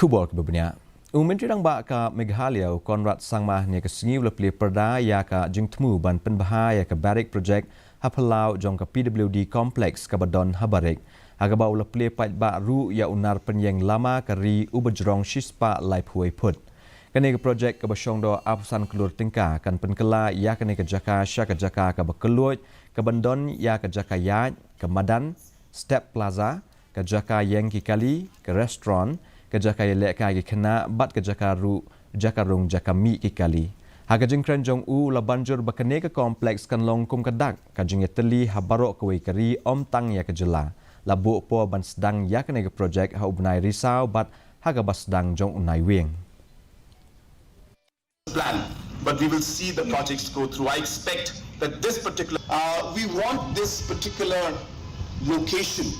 Kubor ke beberapa. Menteri Rang Bak ke Meghalaya Conrad Sangma ni ke sengi ula Plie Pyrda ya ke jeng temu ban penbahaya ke barik projek hapelau jong ke PWD kompleks ke badon habarik. Aga ba ula Plie pat ba ru ya unar Pynieng Lama ke ri uba Jrong shispa laip huai Phut. Kini ke projek ke basyong do apusan kelur tingkah kan penkela ya kini ke jaka sya ke jaka ke bekeluj ke bandon ya ke jaka yaj ke madan step plaza ke jaka yang kikali ke restoran ke jaka yelek ke kena bat ke jaka ru jaka rung jaka mi kikali. Haga jengkren jong u la banjur bakane ke kompleks kan long kum kedak ka jeng teli habarok ke keri om tang ya ke jela. Labu po ban sedang ya kene ke projek ha ubnai risau bat haga bas sedang jong unai wing. Plan, but we will see the projects go through. I expect that this particular, we want this particular location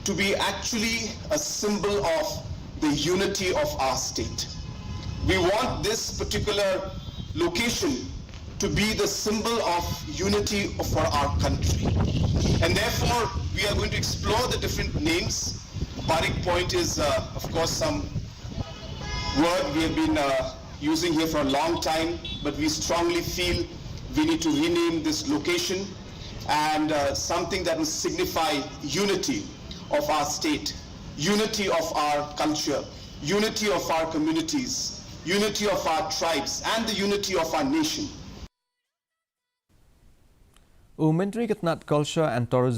to be actually a symbol of the unity of our state. We want this particular location to be the symbol of unity for our country. And therefore, we are going to explore the different names. Barik point is, of course, some word we have been using here for a long time, but we strongly feel we need to rename this location and something that will signify unity of our state, unity of our culture, unity of our communities, unity of our tribes, and the unity of our nation. Menteri Culture and Tourism